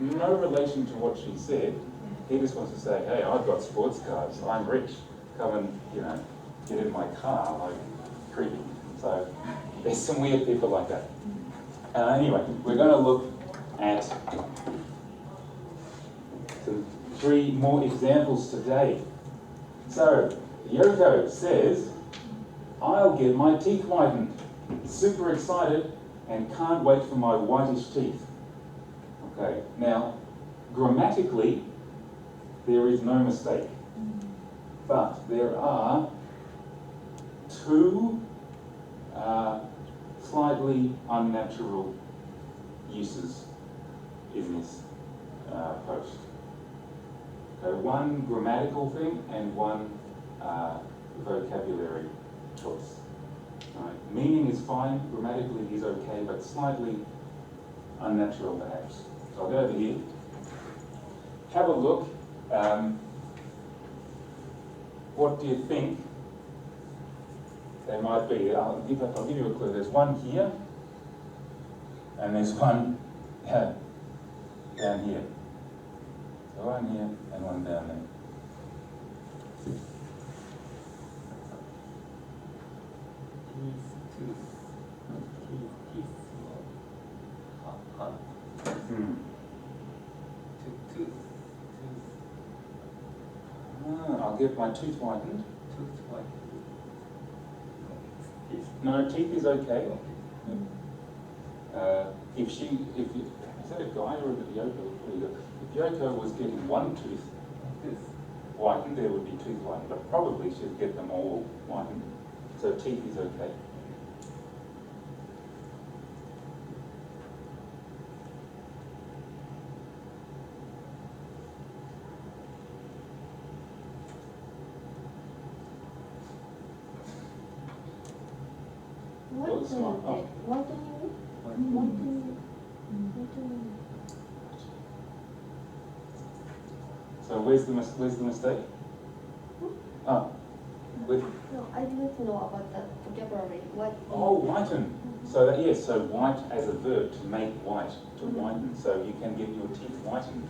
no relation to what she said. He just wants to say, hey, I've got sports cars, I'm rich. Come and, get in my car, like, creepy. So there's some weird people like that. Anyway, we're going to look at some 3 more examples today. So Yoko says, I'll get my teeth whitened. Super excited and can't wait for my whitish teeth. Okay, now grammatically there is no mistake, but there are 2 slightly unnatural uses in this post. So one grammatical thing and one vocabulary choice. Right. Meaning is fine, grammatically is okay, but slightly unnatural perhaps. So I'll go over here. Have a look. What do you think they might be? I'll give you a clue. There's one here, and there's one down here. So one here and one down there. I'll get my tooth whitened. No, teeth is okay. If is that a guy or a Yoko? If Yoko was getting one tooth whitened, there would be tooth whitened, but probably she'd get them all whitened. So teeth is okay. So where's the mistake? No, I didn't know about that vocabulary. Whiten. So that, yes, so white as a verb, to make white, to whiten. So you can get your teeth whitened,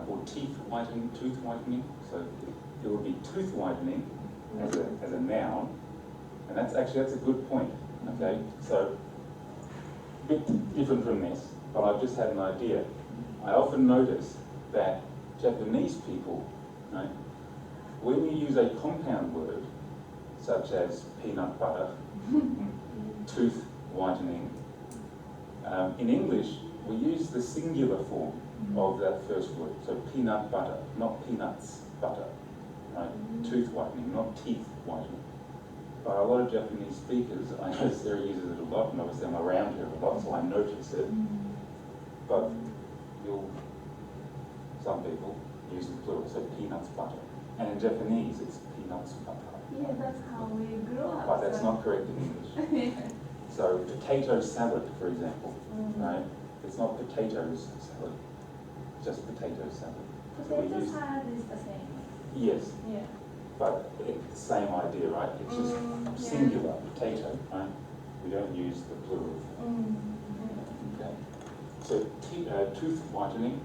or teeth whitening, tooth whitening. So it would be tooth whitening as a noun, and that's a good point. Okay, so a bit different from this, but I've just had an idea. I often notice that Japanese people, right, when you use a compound word, such as peanut butter, tooth whitening, in English, we use the singular form of that first word. So peanut butter, not peanuts butter, right? Tooth whitening, not teeth whitening. But a lot of Japanese speakers, I know Sarah uses it a lot, and obviously I'm around here a lot, so I notice it. But some people use the plural, so peanuts butter. And in Japanese, it's peanuts butter. Yeah, that's how we grew up. But that's not correct in English. So potato salad, for example, right? It's not potatoes salad, just potato salad. Potato salad is the same. Yes. Yeah. But it's the same idea, right? It's just singular, potato, right? We don't use the plural. Okay. So tooth whitening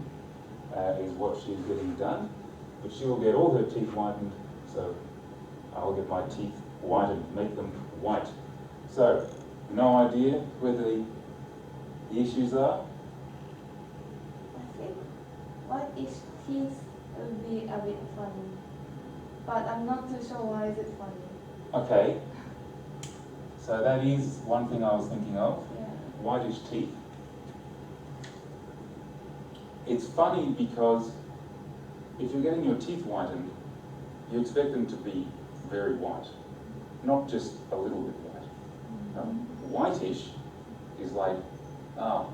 is what she's getting done, but she will get all her teeth whitened, so I'll get my teeth whitened, make them white. So, no idea where the issues are? I think whitish teeth would be a bit funny, but I'm not too sure why is it funny. Okay, so that is one thing I was thinking of, whitish teeth. It's funny because if you're getting your teeth whitened, you expect them to be very white, not just a little bit white. Whitish is like, a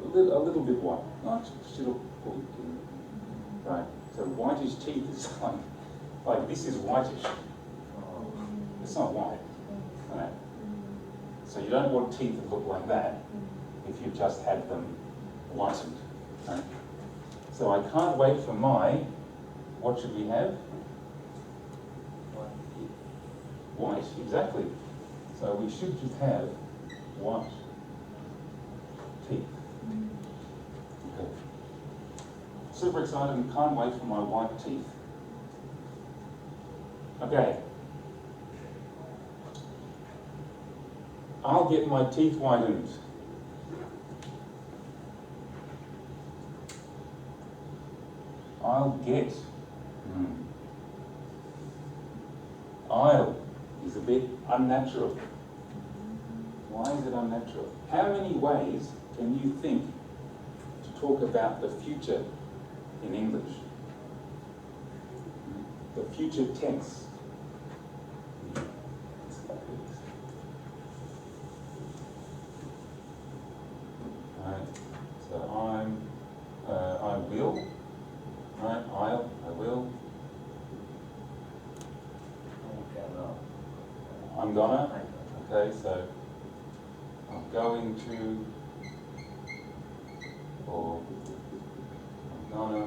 little bit white, right? So whitish teeth is like this is whitish. It's not white, right? So you don't want teeth that look like that if you just had them whitened, right? So I can't wait for what should we have? White, exactly. So we should just have white teeth. super excited and can't wait for my white teeth. Okay. I'll get my teeth whitened. I'll get. I'll is a bit unnatural. Why is it unnatural? How many ways can you think to talk about the future in English? The future tense. Right. So I will. Right. I will. I'm gonna. Okay. So I'm going to. Or I'm gonna.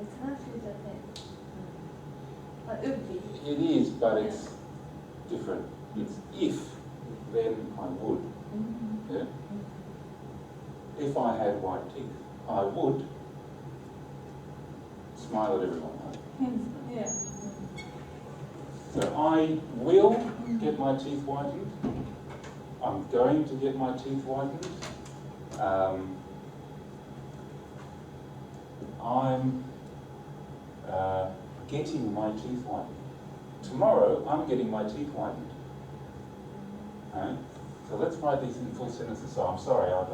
It's not future tense. But would be. It is, but it's different. It's if, then I would. Yeah? If I had white teeth, I would smile at everyone. Right? Yeah. So I will get my teeth whitened. I'm going to get my teeth whitened. I'm getting my teeth whitened. Tomorrow, I'm getting my teeth whitened. Right? So let's write these in full sentences. So I'm sorry, I've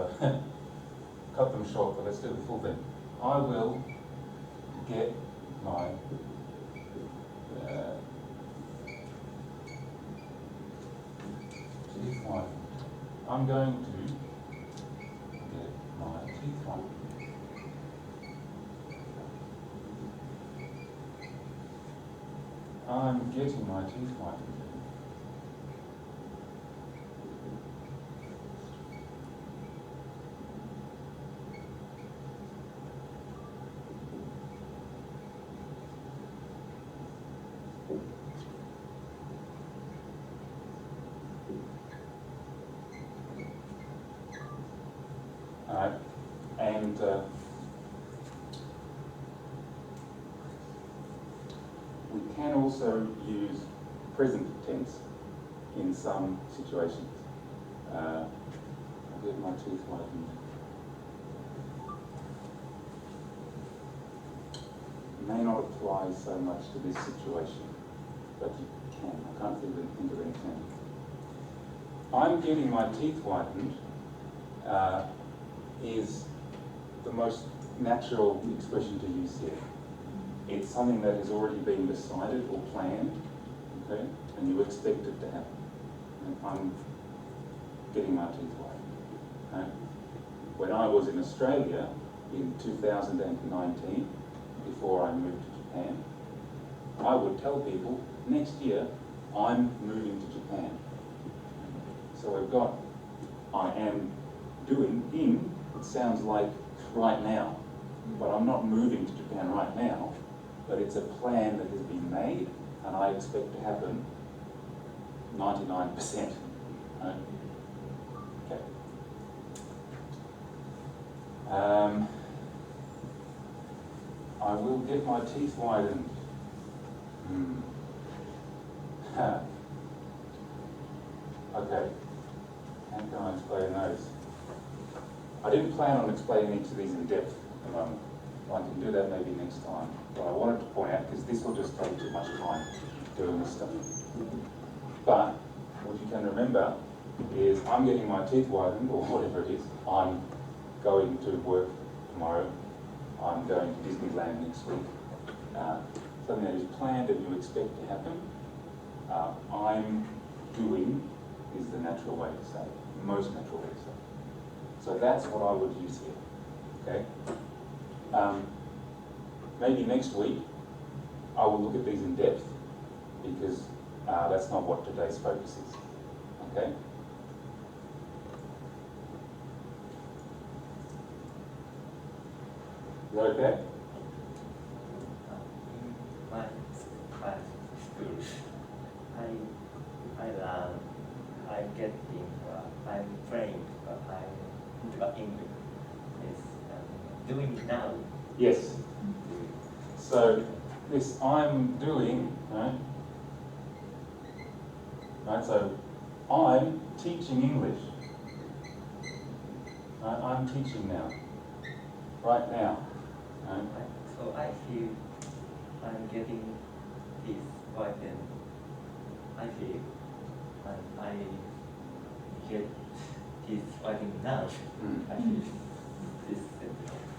cut them short, but let's do the full thing. I will get my teeth whitened. I'm going to get my teeth whitened. I'm getting my teeth whitened. Alright, and we can also use present tense in some situations. I'll get my teeth whitened. It may not apply so much to this situation, but you can. I can't think of anything. I'm getting my teeth whitened is the most natural expression to use here. It's something that has already been decided or planned, okay, and you expect it to happen. And I'm getting my teeth whitened. Okay? When I was in Australia in 2019, before I moved to Japan, I would tell people, next year I'm moving to Japan. So we've got, I am doing in, it sounds like right now, but I'm not moving to Japan right now, but it's a plan that has been made and I expect to happen 99%. Right? Okay. I will get my teeth whitened. Okay. How can I explain those? I didn't plan on explaining each of these in depth at the moment. I can do that maybe next time. But I wanted to point out, because this will just take too much time doing this stuff. But what you can remember is I'm getting my teeth whitened, or whatever it is. I'm going to work tomorrow. I'm going to Disneyland next week. Something that is planned and you expect to happen. I'm doing is the natural way to say it, most natural way to say it. So that's what I would use here, okay? Maybe next week I will look at these in depth because that's not what today's focus is, okay? Is that okay? My school, I learn, I get getting, I'm playing, I'm English. Is doing it now. Yes. So this I'm doing, right? Right, so I'm teaching English. Right, I'm teaching now. Right now. Right? So I feel I'm getting this right then. I feel and I get this writing now. I feel this.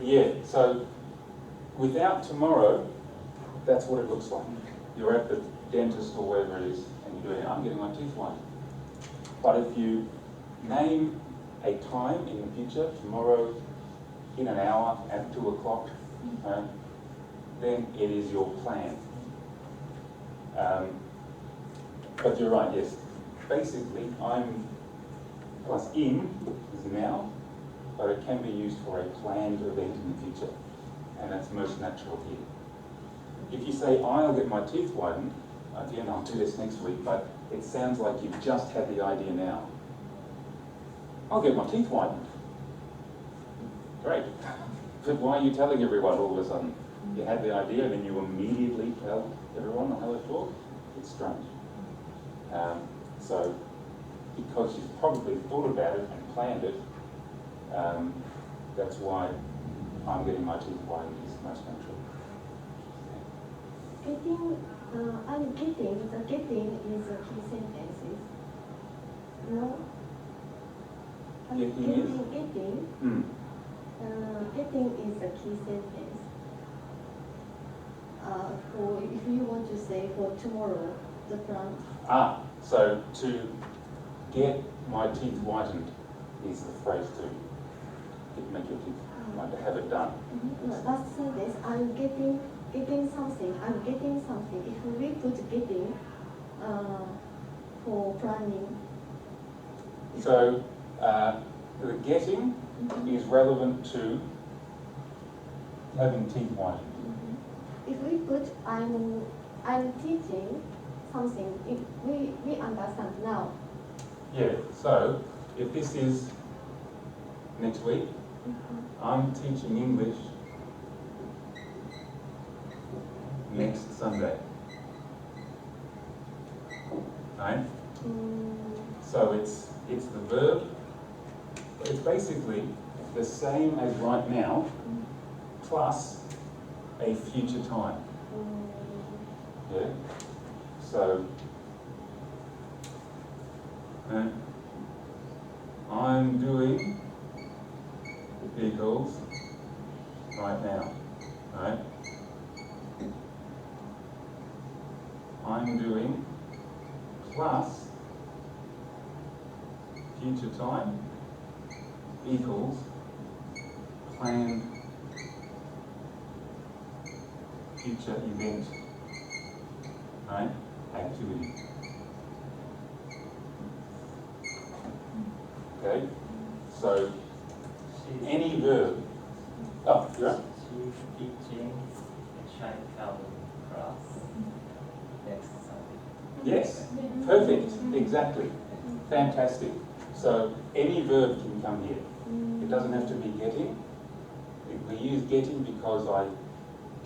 Yeah, so without tomorrow, that's what it looks like. You're at the dentist or wherever it is, and you're doing, I'm getting my teeth whitened. But if you name a time in the future, tomorrow, in an hour, at 2 o'clock, then it is your plan. But you're right, yes. Basically, I'm plus in is now, but it can be used for a planned event in the future, and that's most natural here. If you say, I'll get my teeth whitened, again, I'll do this next week, but it sounds like you've just had the idea now. I'll get my teeth whitened. Great. But why are you telling everyone all of a sudden? You had the idea and then you immediately tell everyone how it talk? It's strange. So, because you've probably thought about it and planned it, that's why I'm getting my teeth whitened is most natural. I'm getting, the getting is a key sentences. No? Getting is? Getting is a key sentence. For if you want to say for tomorrow, the plan. So to get my teeth whitened is the phrase to make your teeth white, to have it done. No, last sentence, I'm getting something. I'm getting something. If we put getting for planning. So the getting is relevant to having teeth whitened. If we put I'm teaching something, we understand now. Yeah, so if this is next week, I'm teaching English next Sunday. Right? So it's the verb. It's basically the same as right now, plus a future time. Yeah? So, I'm doing equals right now, right? I'm doing plus future time equals planned future event, right? Activity. Okay? So, any verb. Oh, you're right. She's teaching a Chinatown class next Sunday. Yes, perfect, exactly. Fantastic. So, any verb can come here. It doesn't have to be getting. We use getting because I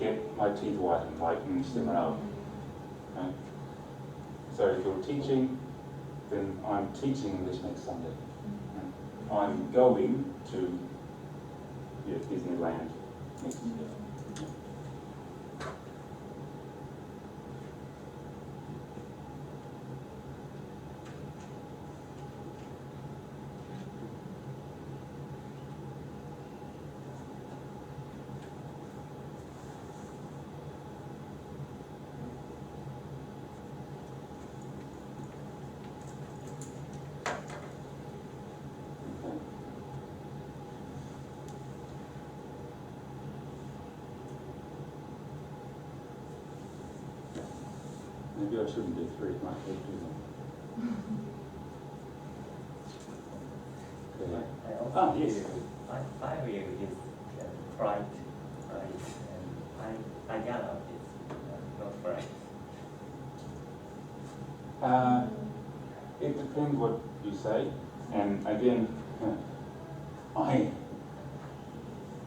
get my teeth whitened, like in Simmerau. Okay? So if you're teaching, then I'm teaching English next Sunday. I'm going to Disneyland next year. Maybe I shouldn't do 3, it might be 2 more. Okay. I also Ah, yes. feel I will is bright, and I gonna is not bright. It depends what you say, and again,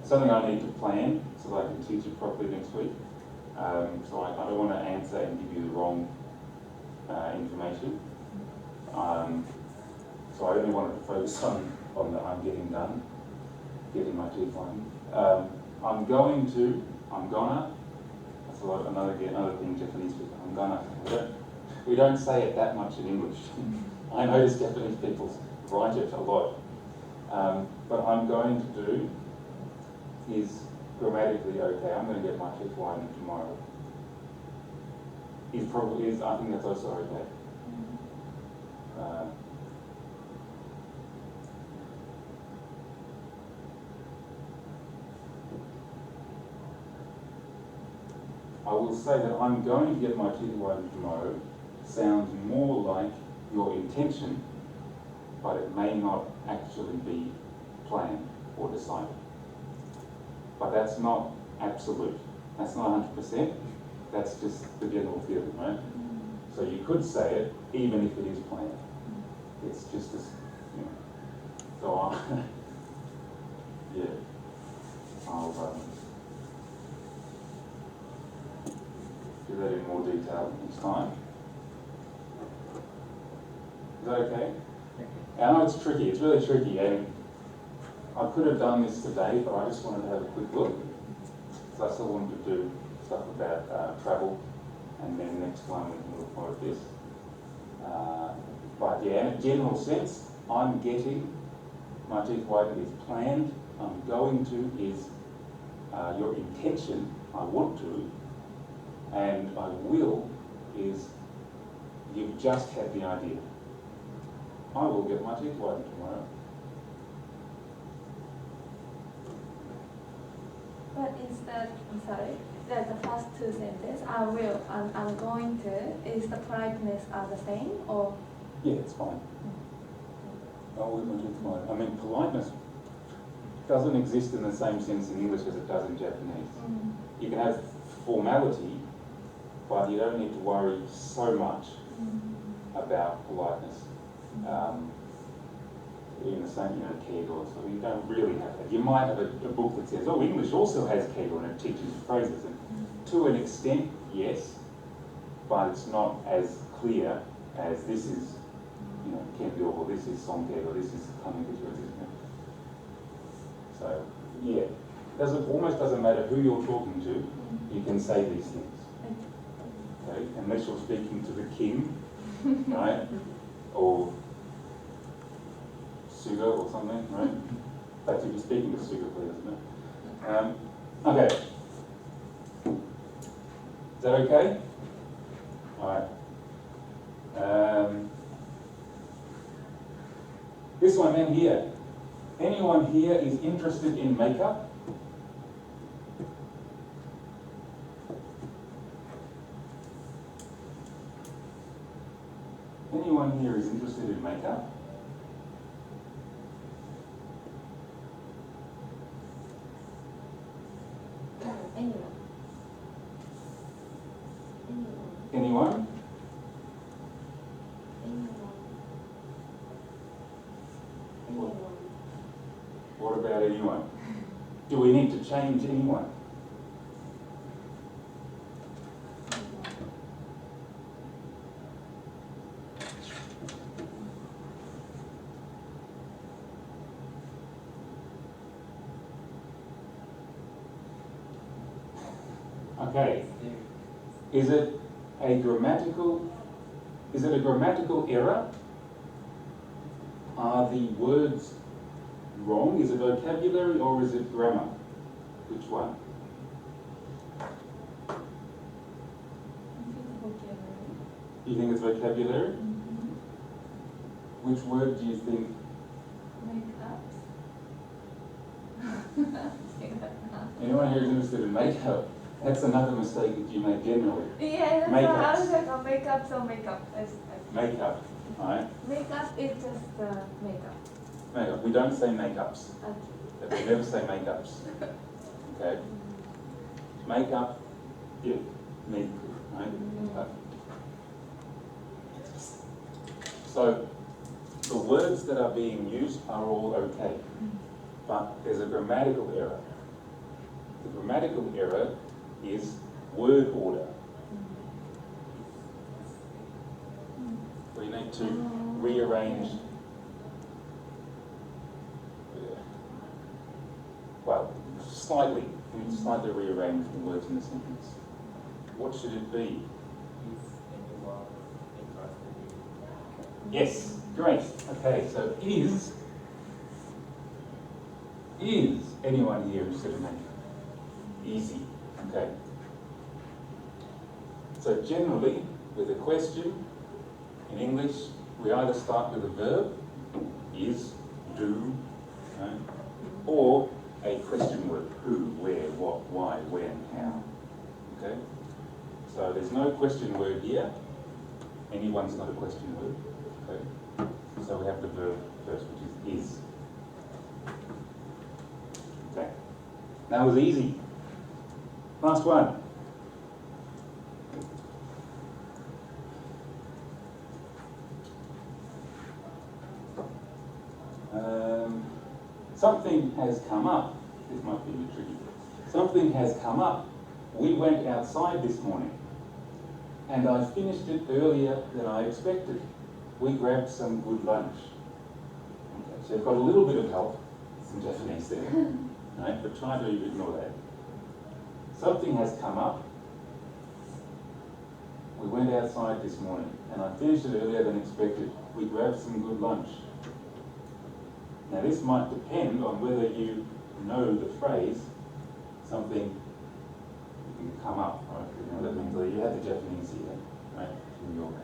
something I need to plan so that I can teach it properly next week. So I don't want to answer and give you the wrong information. So I only wanted to focus on the I'm getting done, getting my teeth whitened. I'm gonna, that's another thing Japanese people, I'm gonna. We don't say it that much in English. I notice Japanese people write it a lot. But I'm going to do is grammatically okay. I'm going to get my teeth whitened tomorrow. I think that's also okay. I will say that I'm going to get my teeth whitened tomorrow sounds more like your intention, but it may not actually be planned or decided. But that's not absolute. That's not 100%. That's just the general feeling, right? So you could say it even if it is planned. It's just as, So yeah, I'll do that in more detail next time. Is that okay? I know it's tricky, it's really tricky, and I could have done this today, but I just wanted to have a quick look. So I still wanted to do stuff about travel, and then next time we can look more at this. But yeah, in a general sense, I'm getting my teeth whitened is planned. I'm going to is your intention, I want to, and I will is you've just had the idea. I will get my teeth whitened tomorrow. But instead, that the first two sentences, I will and I'm going to, is the politeness are the same or? Yeah, it's fine. I will get my teeth whitened. I mean, politeness doesn't exist in the same sense in English as it does in Japanese. You can have formality, but you don't need to worry so much about politeness. In the same, keigo, so you don't really have that. You might have a book that says, oh, English also has keigo and it teaches phrases. And to an extent, yes, but it's not as clear as this is, kengyo, or this is sonkei, or this is kameguchi, So, yeah, almost doesn't matter who you're talking to, you can say these things. Okay, unless you're speaking to the king, right? Or Suga or something, right? But if you're speaking to Suga, please, isn't it? Okay. Is that okay? Alright. This one then here. Anyone here is interested in makeup? Anyone here is interested in makeup? Anyone? Anyone? What about anyone? Do we need to change anyone? Okay. Is it a grammatical error? Are the words wrong? Is it vocabulary or is it grammar? Which one? You think it's vocabulary? Which word do you think? Anyone here is interested in makeup? That's another mistake that you make generally. Yeah, that's Makeup. why I was like, makeup, so makeup. Makeup, alright? Makeup is just makeup. Makeup. We don't say makeups. Okay. We never say makeups. Okay? Makeup, yeah, make, right? So the words that are being used are all okay, but there's a grammatical error. The grammatical error is word order. We need to rearrange, well, slightly rearrange the words in the sentence. What should it be? Is anyone interested in? Yes, great. Okay, so is anyone here interested in making? Easy. Okay. So generally, with a question in English, we either start with a verb, is, do, right? Or a question word, who, where, what, why, when, how. Okay? So there's no question word here. Anyone's not a question word. Okay? So we have the verb first, which is. Okay. That was easy. Last one. Something has come up. This might be a bit tricky. Something has come up. We went outside this morning, and I finished it earlier than I expected. We grabbed some good lunch. Okay, so you've got a little bit of help, some Japanese there, right? But try to ignore that. Something has come up. We went outside this morning, and I finished it earlier than expected. We grabbed some good lunch. Now this might depend on whether you know the phrase, something can come up, right? You know, that means you have the Japanese here, right? In your range.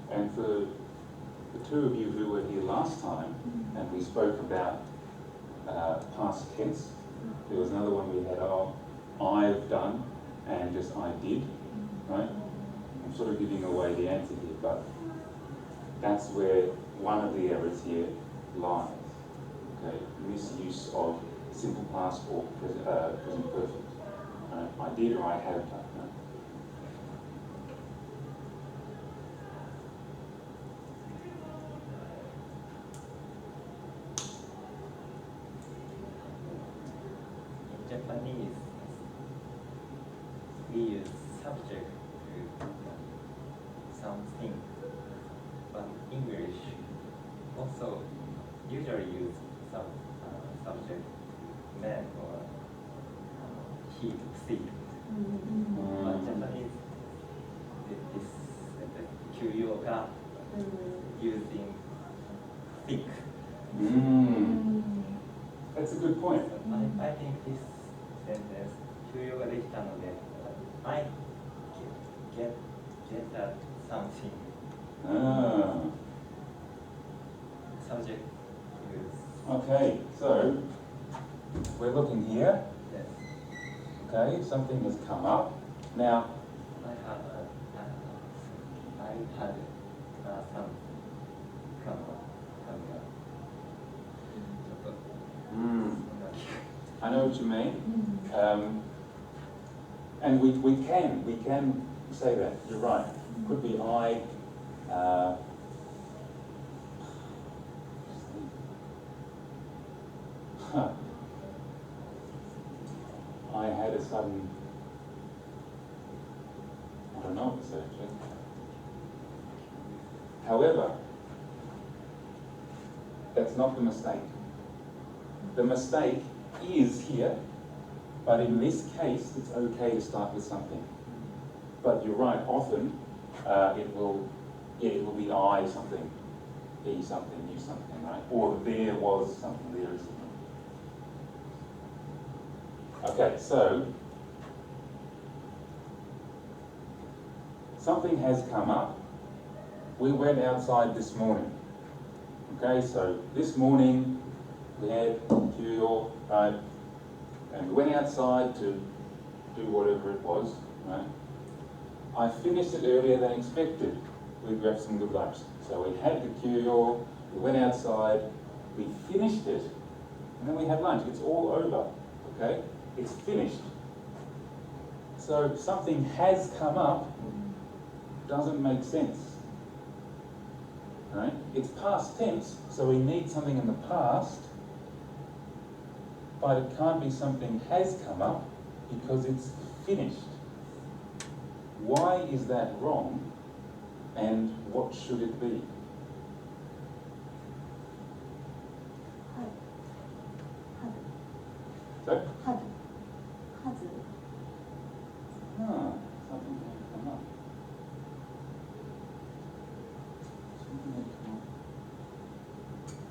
And for the two of you who were here last time, and we spoke about past tense, there was another one we had, I've done, and just I did, right? I'm sort of giving away the answer here, but that's where one of the errors here lies. Okay, misuse of simple past or present perfect. Right? I did or I have done. Right? In Japanese, we use subject to something, but English also usually use some subject, man or he to see. But Japanese, this kyuyo ga using thick. That's a good point. I think this sentence, 給与ができたので、I get that something. Subject is. Okay, so we're looking here. Yes. Okay, something has come up. Now, I had some coming up. I know what you mean. And we can say that. You're right. Could be I. I had a sudden. I don't know what to say actually. However, that's not the mistake. The mistake is here, but in this case, it's okay to start with something. But you're right, often it will be I something, he something, you something, right? Or there was something, there is something. Okay, so something has come up. We went outside this morning. Okay, so this morning we had Kyo, right? And we went outside to do whatever it was, right? I finished it earlier than expected. We grabbed some good lunch. So we had the Kyo, we went outside, we finished it, and then we had lunch. It's all over. Okay? It's finished. So something has come up doesn't make sense. Right? It's past tense, so we need something in the past, but it can't be something has come up because it's finished. Why is that wrong, and what should it be? 春 So, 春春 something had come up. Something had come up.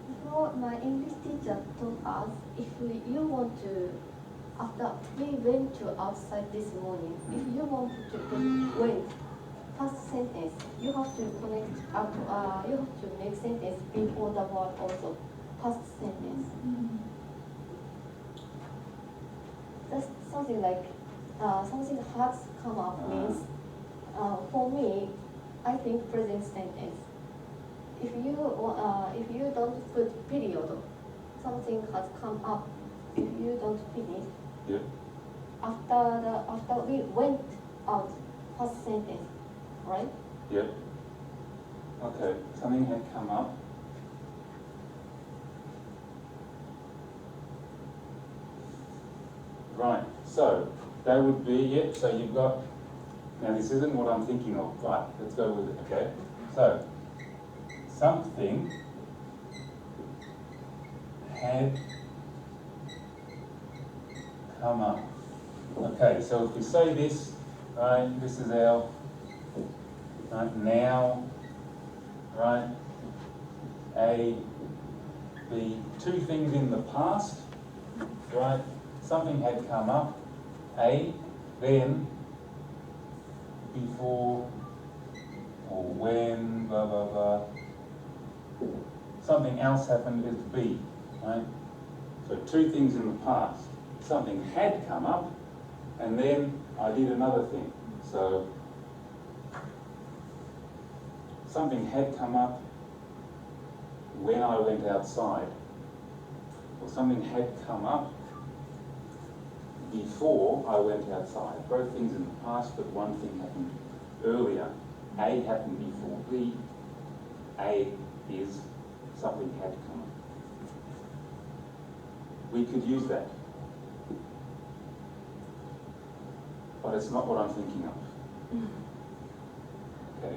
Before, my English teacher told us if you want to, after we went to outside this morning, if you want to wait past sentence, you have to connect up, you have to make sentence before the word also past sentence. That's something like something has come up means for me, I think present sentence. If you don't put period, something has come up. If you don't finish, Yeah. after we went out past sentence, right? Yeah. Okay. Something had come up. Right. So that would be it. So you've got. Now this isn't what I'm thinking of. Right. Let's go with it. Okay. So something had come up. Okay. So if we say this, right, this is our now, right? A, B, two things in the past, right? Something had come up, A, then, before, or when, blah, blah, blah. Something else happened is B, right? So two things in the past. Something had come up, and then I did another thing. So something had come up when I went outside, or something had come up before I went outside. Both things in the past, but one thing happened earlier. A happened before B. A is something had come up. We could use that, but it's not what I'm thinking of. Okay.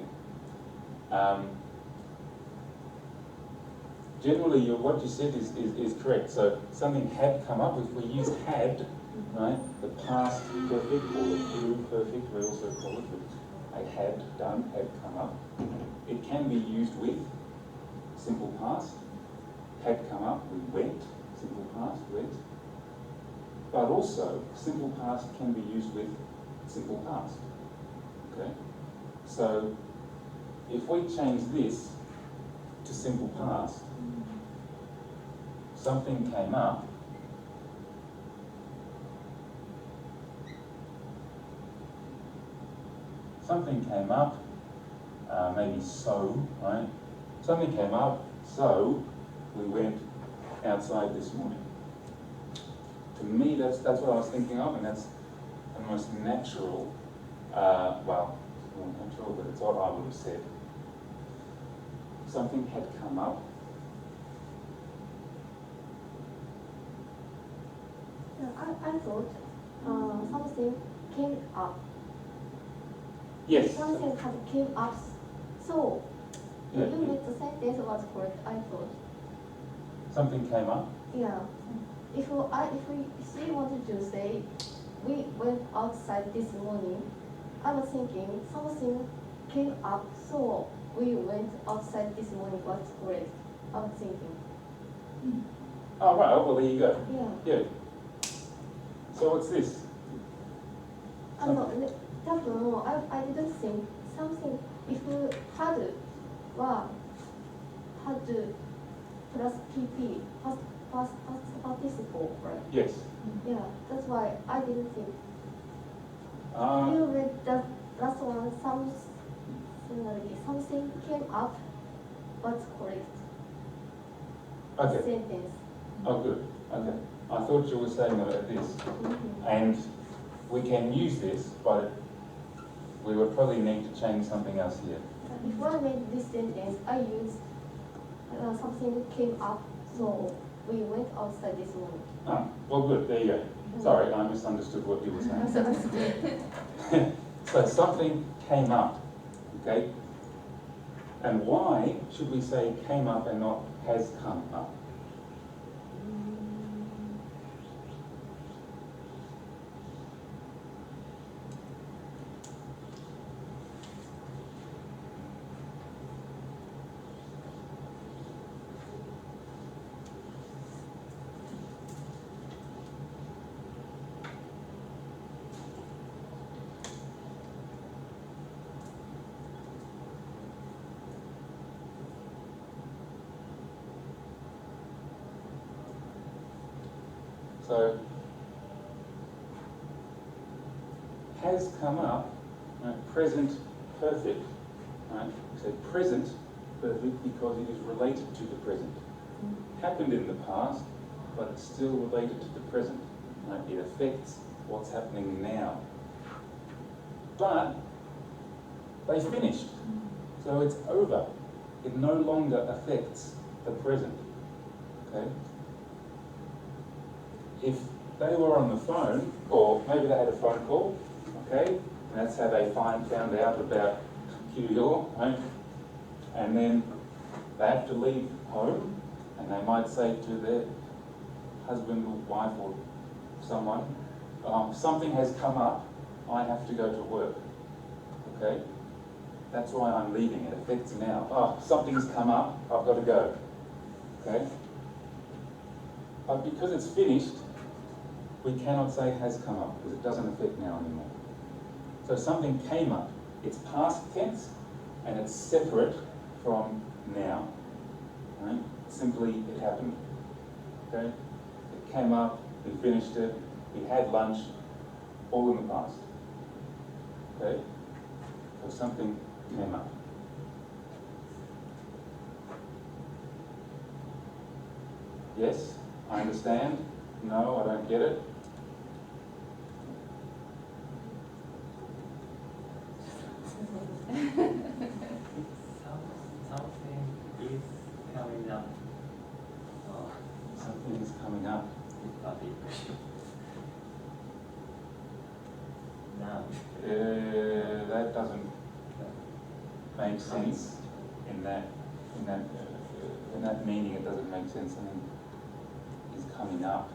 Generally, what you said is correct. So something had come up. If we use had, right, the past perfect or the present perfect, we also call it. I had done, had come up. It can be used with simple past. Had come up, we went. Simple past, went. But also, simple past can be used with simple past. Okay. So if we change this to simple past, something came up, maybe so, right? Something came up, so we went outside this morning. To me, that's what I was thinking of, and that's the most natural, well, it's not natural, but it's what I would have said. Something had come up. I thought something came up. Yes. Something had came up. So Yeah. you made the sentence was correct. I thought. Something came up. Yeah. If she wanted to say we went outside this morning, I was thinking something came up. So we went outside this morning was correct. I was thinking. Oh, right. Oh, well, there you go. Yeah. Yeah. So what's this? I didn't think something. If you had plus PP past participle, right? Yes. Yeah, that's why I didn't think. Uh, You read the last one. Something came up. What's correct? okay. Sentence. Oh, good. Okay. I thought you were saying about this. And we can use this, but we would probably need to change something else here. Before I made this sentence, I used something came up, so we went outside this morning. Ah, well good, there you go. Sorry, I misunderstood what you were saying. So something came up, okay? And why should we say came up and not has come up? So, has come up, right, present perfect, right? So present perfect because it is related to the present. Happened in the past, but it's still related to the present. Right? It affects what's happening now. But they finished, so it's over. It no longer affects the present. Okay? If they were on the phone, or maybe they had a phone call, okay, and that's how they found out about Kyoyo, right? And then they have to leave home, and they might say to their husband or wife or someone, something has come up, I have to go to work, okay? That's why I'm leaving, it affects now. Oh, something's come up, I've got to go, okay? But because it's finished, we cannot say has come up because it doesn't affect now anymore. So something came up. It's past tense and it's separate from now. Right? Simply it happened. Okay? It came up, we finished it, we had lunch, all in the past. Okay? So something came up. Yes, I understand. No, I don't get it. Something is coming up. Oh, Something is coming up. Now. That doesn't make sense in that meaning. It doesn't make sense. Something is coming up.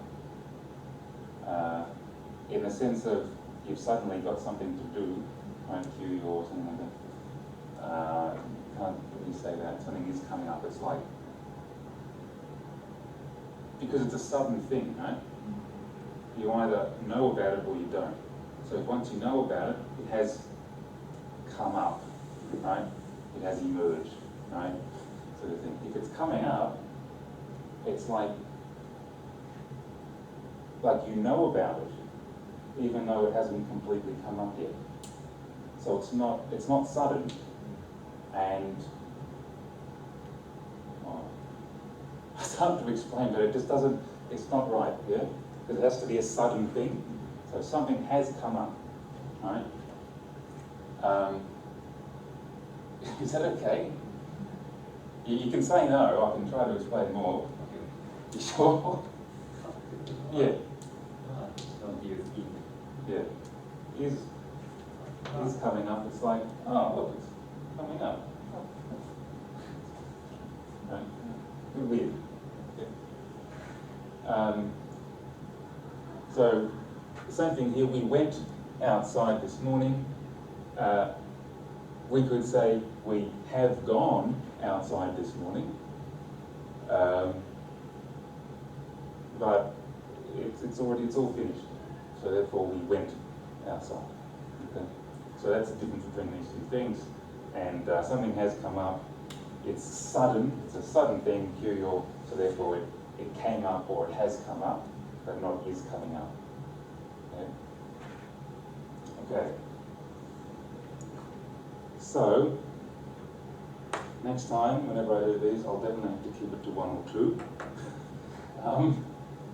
In the sense of you've suddenly got something to do, right, Q or something like that. You can't really say that. Something is coming up. It's like, because it's a sudden thing, right? You either know about it or you don't. So once you know about it, it has come up, right? It has emerged, right? Sort of thing. If it's coming up, it's like you know about it, even though it hasn't completely come up yet. So it's not sudden, and it's hard to explain, but it just doesn't. It's not right, yeah, because it has to be a sudden thing. So something has come up, right? Is that okay? You can say no. I can try to explain more. You sure? Yeah. Don't use it. Yeah. Is coming up. It's like, oh, look, it's coming up. Right? Weird. Yeah. So, the same thing here. We went outside this morning. We could say we have gone outside this morning. But it's all finished. So therefore we went outside. Okay? So that's the difference between these two things. And something has come up. It's sudden. It's a sudden thing. Kyoyo. So therefore it came up or it has come up, but not is coming up. Okay. Okay. So next time, whenever I do these, I'll definitely have to keep it to one or two.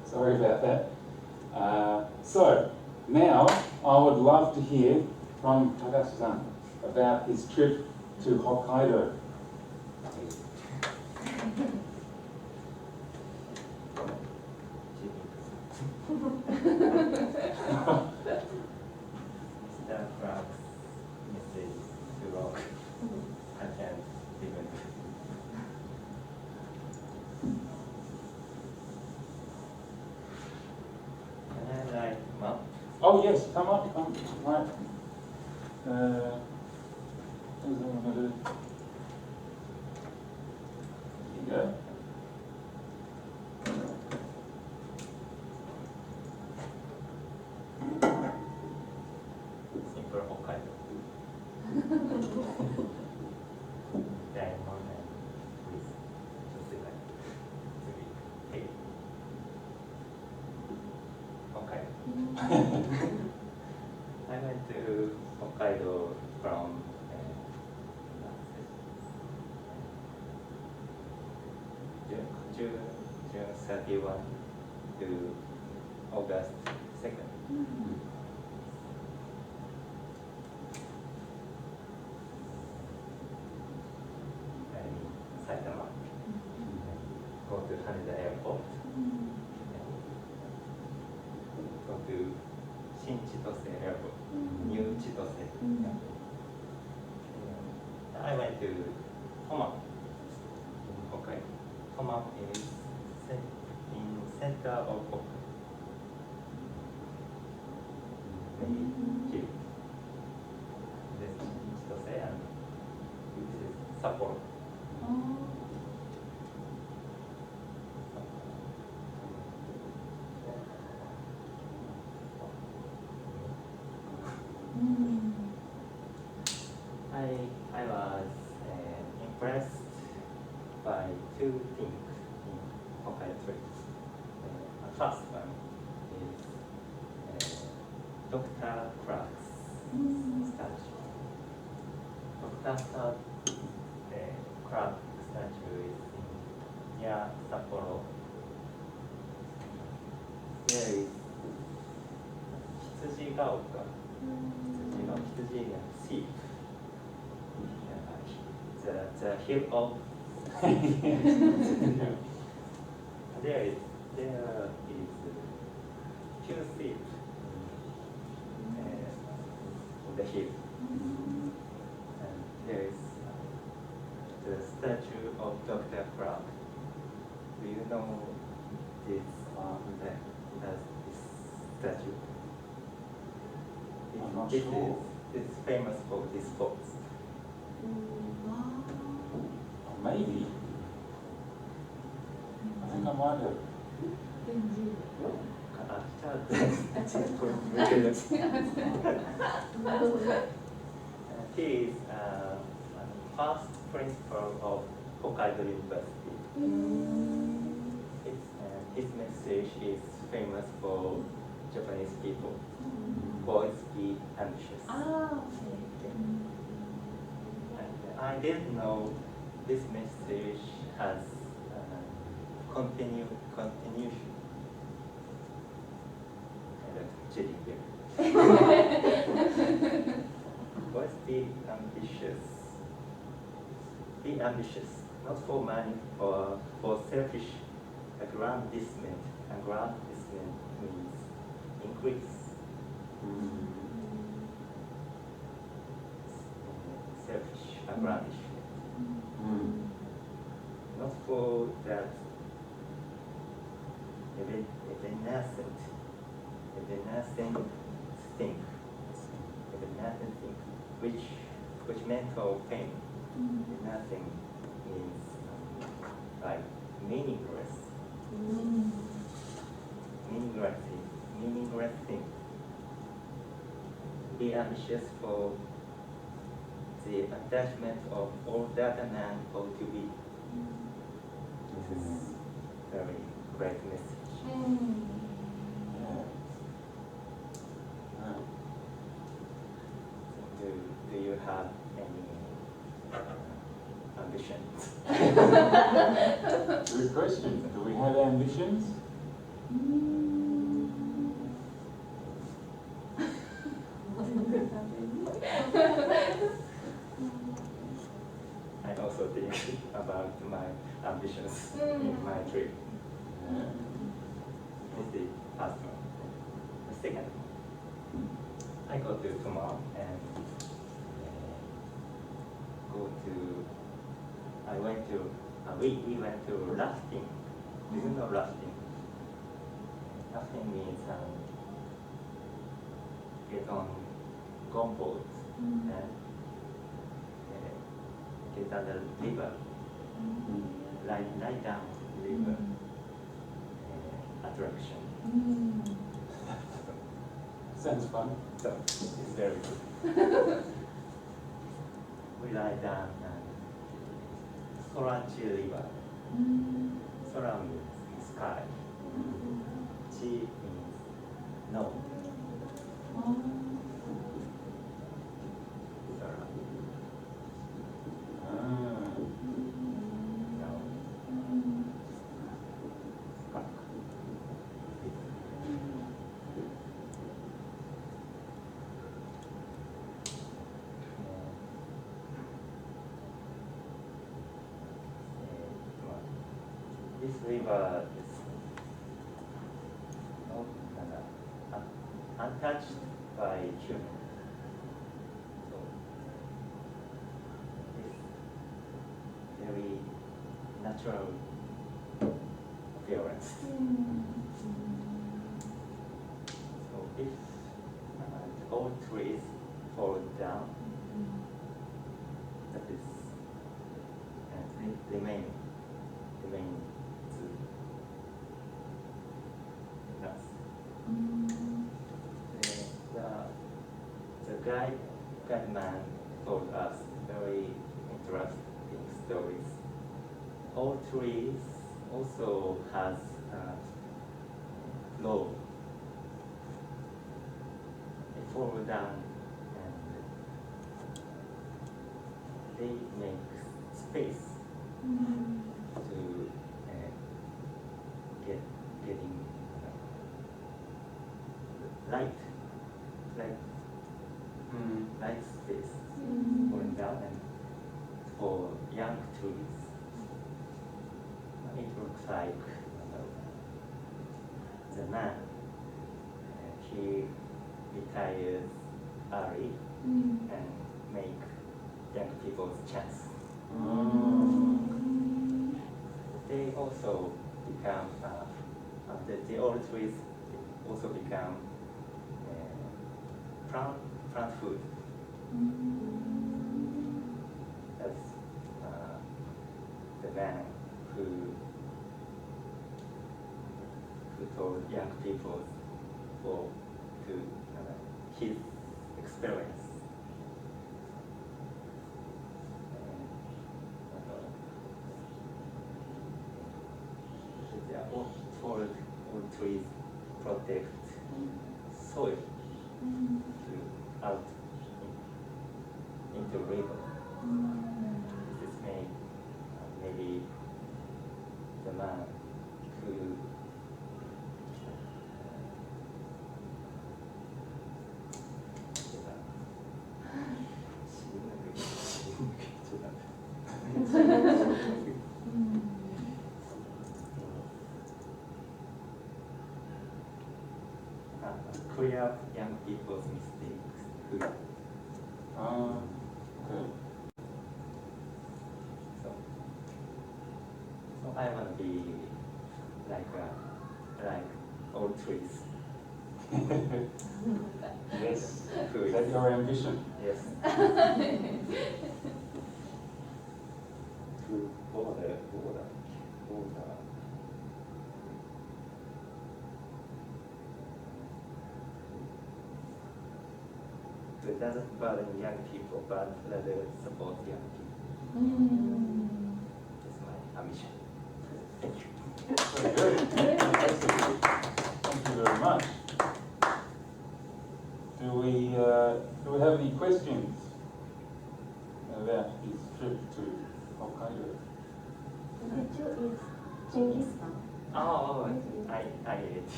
So Sorry about that. So, now I would love to hear from Takashi-san about his trip to Hokkaido. Mr. Clark's message to rock and even. Can I write map? Oh yes, come up, come, right. Here's what I'm gonna do. Here you go. Simple Hokkaido. Diamond and with just like 3. Hey. Hokkaido. I went to Hokkaido from June 31 to August 2nd. Saitama. Go to Haneda Airport. Go to Shin-Chitose Airport. New Chitose. I went to Toma in Hokkaido. Toma is in center of Hokkaido. Maybe here. This is Chitose and this is Sapporo. I was impressed by 2 things in Hokkaido trip. The first one is Dr. Clark's statue. Dr. Clark statue is near Sapporo. There is Hitsujigaoka. Hitsujiga sheep. The hill of there is 2 sheep in the hill. And there is the statue of Dr. Clark. Do you know this statue? I'm not This sure. is famous for this sports. Maybe. I think I might have. He is first principal of Hokkaido University. His message is famous for Japanese people. Boys be ambitious. And I didn't know this message has continuation. Cheating here. Boys be ambitious. Be ambitious, not for money or for selfish aggrandizement. Aggrandizement means increase. Selfish aggrandizement. Not for that evanescent thing, which mental pain. Nothing means like meaningless thing. Be ambitious for the attachment of all that a man ought to be. This is very great message. Do you have any ambitions? Good question. Do we have ambitions? I also think about my ambitions in my trip. This is first one. The second, I go to tomorrow and we went to rafting. Do you know rafting? Rafting means get on gunboat and get on the river, lie down river attraction. Sounds fun. So it's very good. We lie down and Sorachi river. Sora means sky. Chi means no. Sora. No. Sky. This river is not untouched by human. So it's very natural appearance. So if all trees fall down, that is remain the guide man told us very interesting stories. All trees also has low. They fall down and they make space to getting light space falling down, and for young trees it looks like the man he retires early and make young people's chance. They also become the old trees also become plant food. That's the man who told young people his experience. All trees protect soil out into river. This is maybe the man who clear up young people's mistakes. Okay. So I want to be like old trees. Yes. Who Is that your ambition? Yes. Border. So it doesn't burden young people, but rather support young people. That's my ambition. Thank you. Very good. Thank you very much. Do we have any questions about his trip to Hokkaido? Did you eat Genghis Khan? Oh, I ate it.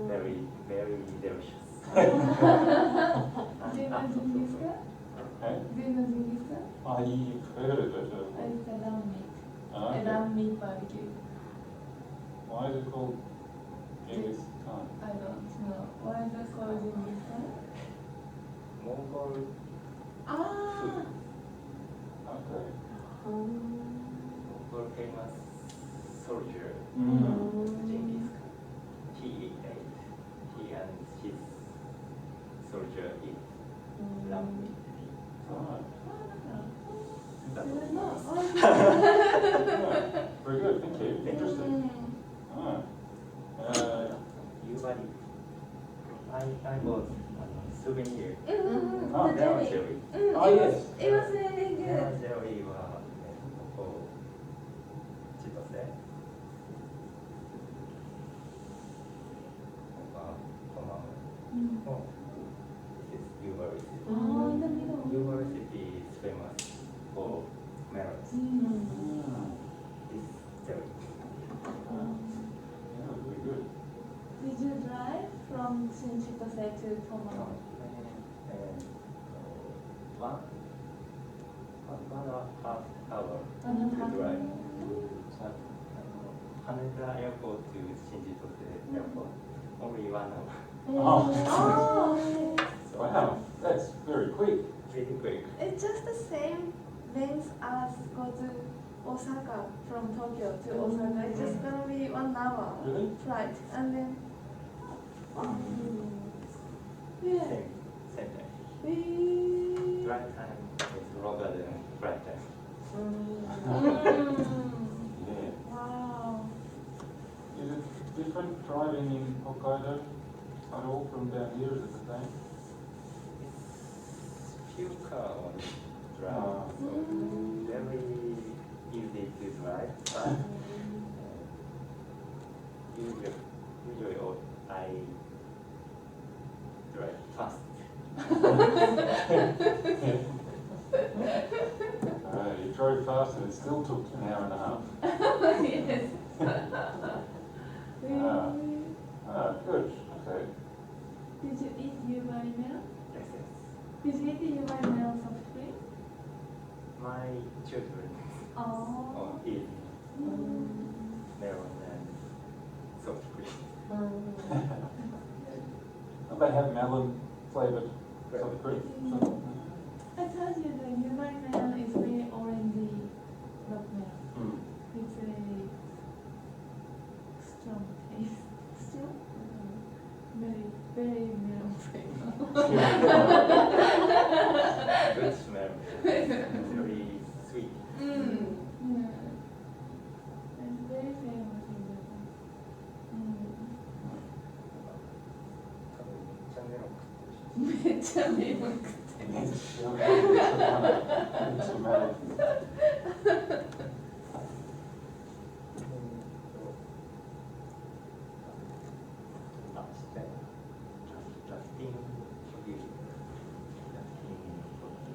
Very, very delicious. Hey? I've heard of it. It's a lamb meat. Oh, A okay. lamb meat barbecue. Why is it called Genghis Khan? I don't know. Why is it called Genghis Khan? Mongol Ah! Okay. Mongol famous soldier Mm. Genghis Khan. He and his soldier eat lamb meat. Right. That's Good all. enough. Very good, thank you. Interesting. Alright. Usually, I bought souvenir. Oh, The Lemon jelly. jelly. Oh, yes. It was really good. Lemon jelly はここ千歳。このThis is university. Oh, in the middle. University is famous for melons. Mm. This jelly. Yeah, very good. Did you drive from Shinchitose to Tomono? And one and a half hour to drive. Haneda Airport to Shinchitose Airport. Only 1 hour. Oh. Oh! Wow, that's very quick. Really quick. It's just the same length as go to Osaka from Tokyo to Osaka. It's just gonna be 1 hour Really? flight, and then yeah. Same time. We- Drive time is longer than flight time. Yeah. Wow. Is it different driving in Hokkaido at all from down here? Is it the same? Few car only drive, so very easy to drive. But usually I drive fast. You drove fast and it still took an hour and a half. Yes. Good. Okay. Did you eat yubai meal? Yes, yes. Did you eat the yubai meal soft cream? My children Oh. eat Mm. melon and soft cream. They have melon flavoured soft cream. I told you the yubai meal is very orangey not meal. Mm. It's a strong taste. Strong? Very, very melon flavor. Good smell. Very sweet. Yeah. It's very famous in Japan. めっちゃメロン食ってる。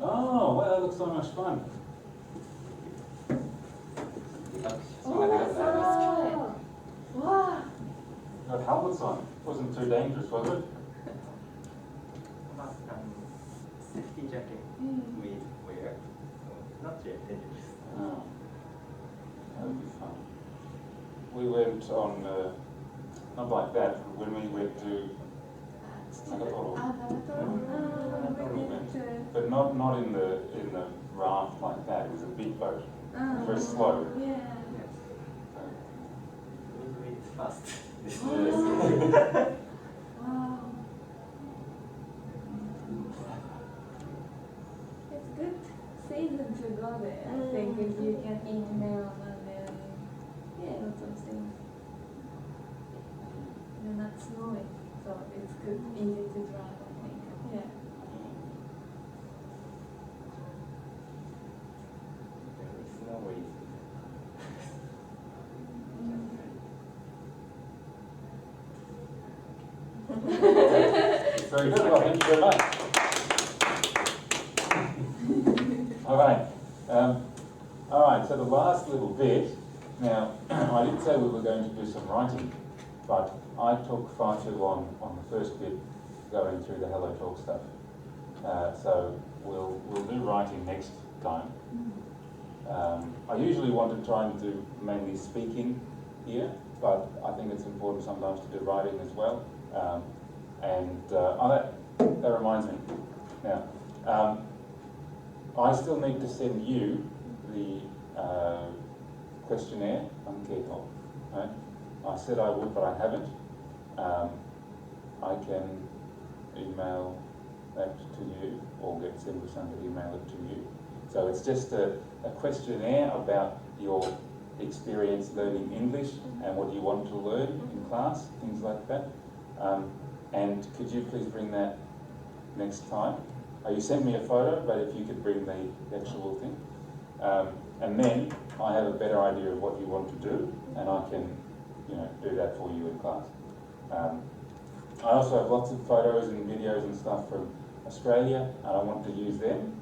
Oh, wow, that looks so much fun. Wow. Got helmets on. Wasn't too dangerous, was it? Safety jacket we wear, so not yet dangerous. Oh. That would be fun. We went on, not like that, when we went to Sapporo. But not in the raft like that. It was a big boat. Very slow. Yeah. Yes. It's fast. Wow. It's good season to go there. I think if you can eat melon and then lots of things. You're not snowing, so it's good, easy to drive. I think. Yeah. It's no way. Very good. Well, thank you very much. All right, so the last little bit. Now, I did say we were going to do some writing, but I took far too long on the first bit going through the Hello Talk stuff. So we'll do writing next time. I usually want to try and do mainly speaking here, but I think it's important sometimes to do writing as well. That reminds me. Now, I still need to send you the questionnaire on Keto. Right? I said I would, but I haven't. I can email that to you, or get Simba-san to email it to you. So it's just a questionnaire about your experience learning English and what you want to learn in class, things like that. And could you please bring that next time? You sent me a photo, but if you could bring the actual thing. And then I have a better idea of what you want to do, and I can, do that for you in class. I also have lots of photos and videos and stuff from Australia, and I want to use them.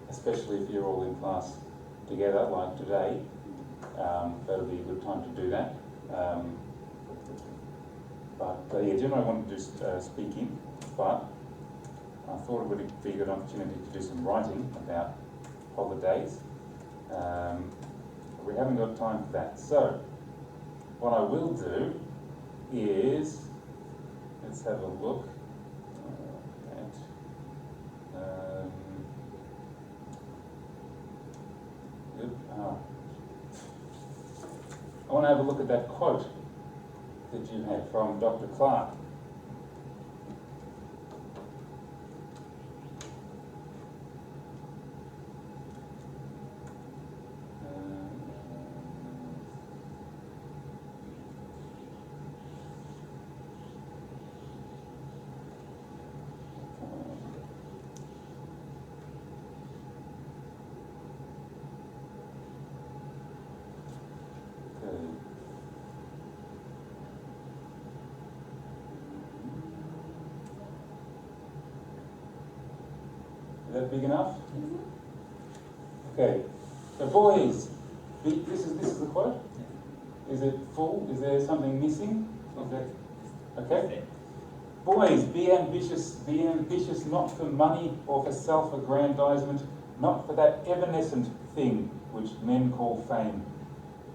Especially if you're all in class together, like today, that'll be a good time to do that. Generally I want to do speaking, but I thought it would be a good opportunity to do some writing about holidays. We haven't got time for that. So, what I will do is, let's have a look at, I want to have a look at that quote that you had from Dr. Clark. Is that big enough? Okay. So boys, this is the quote? Is it full? Is there something missing? Okay. Boys, be ambitious not for money or for self-aggrandizement, not for that evanescent thing which men call fame.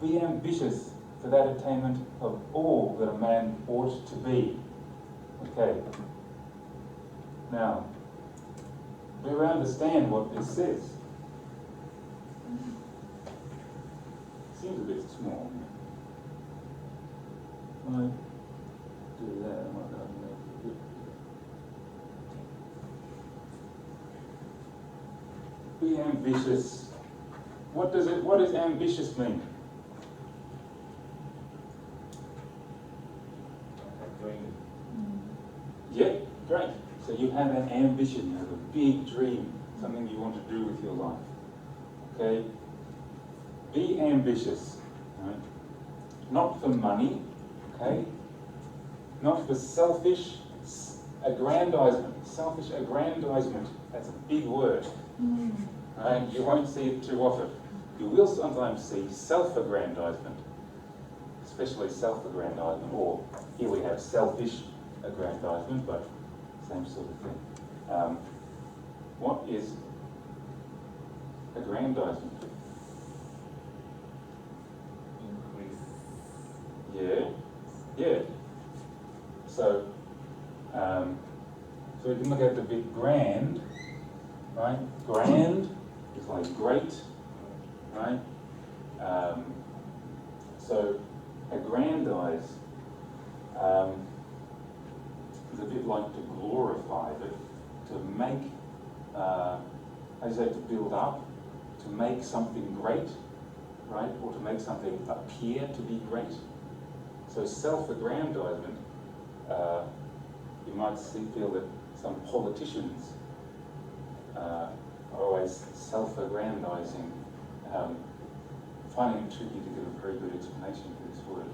Be ambitious for that attainment of all that a man ought to be. Okay. Now, do you understand what this says? Seems a bit small. Might do that. I might not make it. Be ambitious. What does ambitious mean? Yeah, great. So you have an ambition, you have a big dream, something you want to do with your life. Okay? Be ambitious. Right? Not for money, okay? Not for selfish aggrandizement. Selfish aggrandizement, that's a big word. Right? You won't see it too often. You will sometimes see self-aggrandizement, especially self-aggrandizement, or here we have selfish aggrandizement, but same sort of thing. What is aggrandizement? Increase. Yeah. So we can look at the bit grand, right? Grand is like great, right? So aggrandize is a bit like to glorify, but to make, to build up, to make something great, right? Or to make something appear to be great. So self-aggrandizement, you might feel that some politicians are always self-aggrandizing, finding it tricky to give a very good explanation for this word.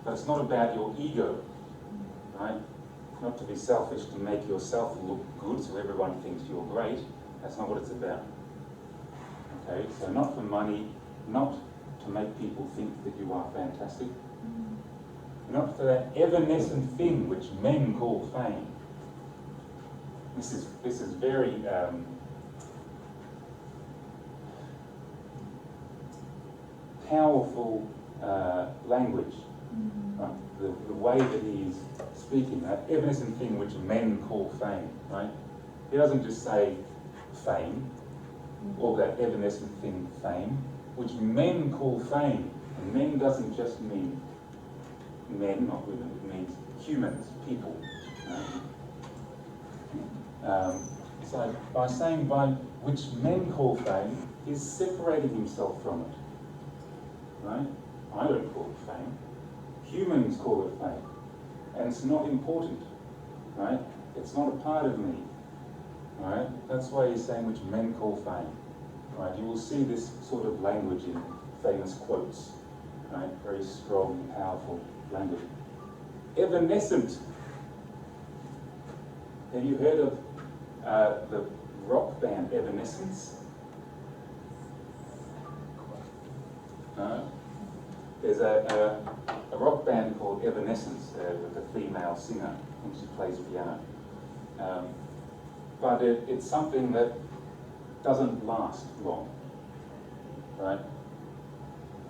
But it's not about your ego, right? Not to be selfish, to make yourself look good so everyone thinks you're great. That's not what it's about. Okay, so not for money, not to make people think that you are fantastic. Not for that evanescent thing which men call fame. This is very powerful language. Right? The way that he is speaking, that evanescent thing which men call fame. Right? He doesn't just say fame, or that evanescent thing fame, which men call fame. And men doesn't just mean men, not women, it means humans, people. So by saying by which men call fame, he's separating himself from it. Right? I don't call it fame. Humans call it fame. And it's not important. Right? It's not a part of me. Right? That's why he's saying which men call fame. Right? You will see this sort of language in famous quotes. Right? Very strong, powerful language. Evanescent. Have you heard of the rock band Evanescence? No? There's a rock band called Evanescence with a female singer, and she plays piano. But it's something that doesn't last long, right?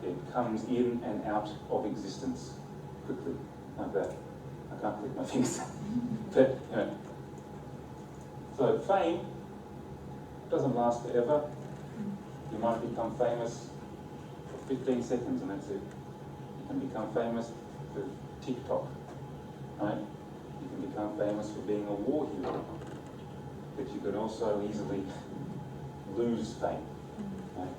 It comes in and out of existence quickly. Like that. I can't click my fingers. But, you know. So fame doesn't last forever. You might become famous for 15 seconds and that's it. You can become famous for TikTok, right? You can become famous for being a war hero. But you can also easily lose fame, right?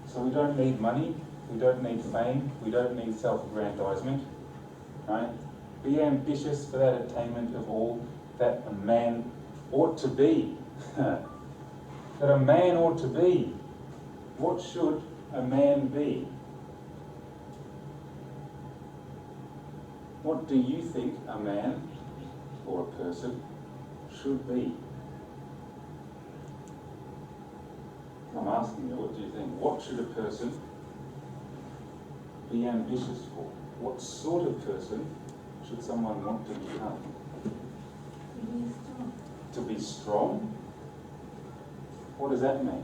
So we don't need money, we don't need fame, we don't need self-aggrandizement, right? Be ambitious for that attainment of all that a man ought to be. That a man ought to be. What should a man be? What do you think a man or a person should be? I'm asking you, what do you think? What should a person be ambitious for? What sort of person should someone want to become? To be strong? What does that mean?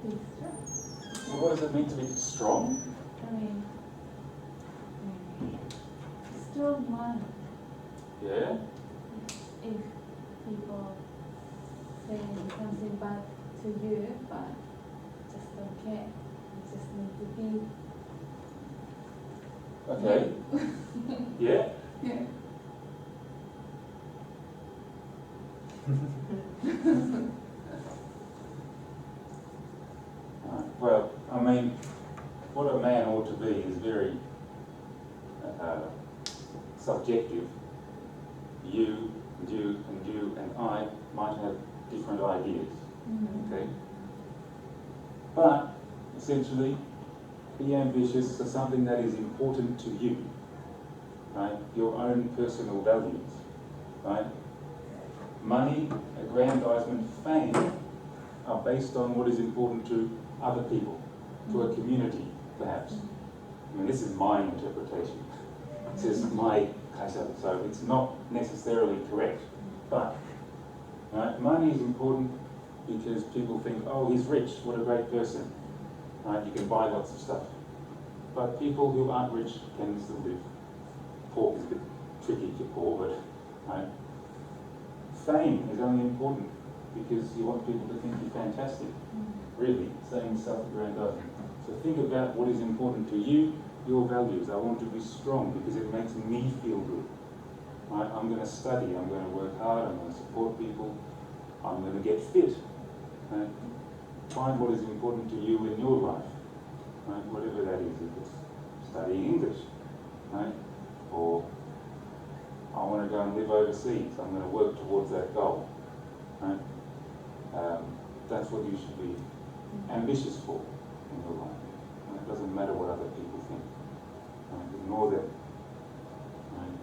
Be strong. So what does it mean to be strong? I mean, strong mind. Yeah? If people say something bad to you, but just don't care. You just need to be. Okay. Yeah? Yeah. Well, I mean, what a man ought to be is very subjective. You and I might have different ideas, okay? But essentially, be ambitious for something that is important to you, right? Your own personal values, right? Money, aggrandizement, fame are based on what is important to other people, to a community, perhaps. I mean, this is my interpretation. This is my kaisa, so it's not necessarily correct. But right, money is important because people think, oh, he's rich, what a great person. Right, you can buy lots of stuff. But people who aren't rich can still live. Poor is a bit tricky to poor, but right. Fame is only important because you want people to think you're fantastic. Really, saying self-aggrandizement. So think about what is important to you, your values. I want to be strong because it makes me feel good. Right? I'm going to study, I'm going to work hard, I'm going to support people, I'm going to get fit. Right? Find what is important to you in your life. Right? Whatever that is, if it's studying English, right? Or I want to go and live overseas, I'm going to work towards that goal. Right? That's what you should be ambitious for in your life. And it doesn't matter what other people think. Ignore them. Right?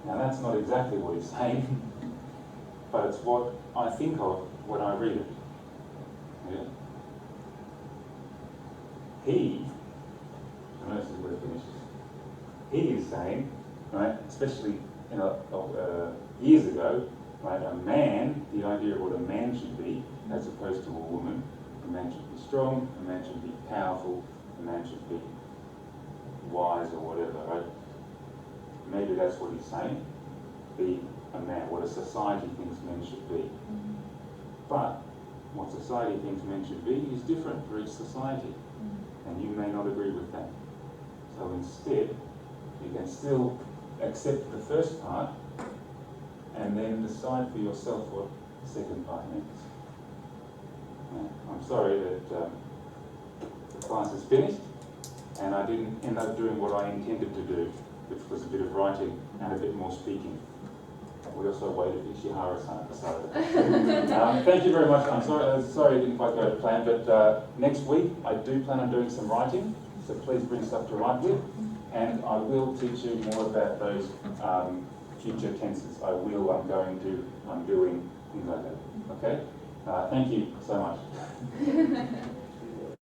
Now that's not exactly what he's saying, but it's what I think of when I read it. Yeah? he, I know this is where it finishes, he is saying, right, especially years ago, right, a man, the idea of what a man should be, as opposed to a woman, a man should be strong, a man should be powerful, a man should be wise or whatever, right? Maybe that's what he's saying, be a man, what a society thinks men should be. But what society thinks men should be is different for each society, and you may not agree with that. So instead, you can still accept the first part and then decide for yourself what the second part means. I'm sorry that the class is finished and I didn't end up doing what I intended to do, which was a bit of writing and a bit more speaking. We also waited for Ishihara-san at the start of it. Thank you very much. I'm sorry it didn't quite go to plan, but next week I do plan on doing some writing, so please bring stuff to write with, and I will teach you more about those future tenses. I will, I'm going to, I'm doing, things like that. Okay? Thank you so much.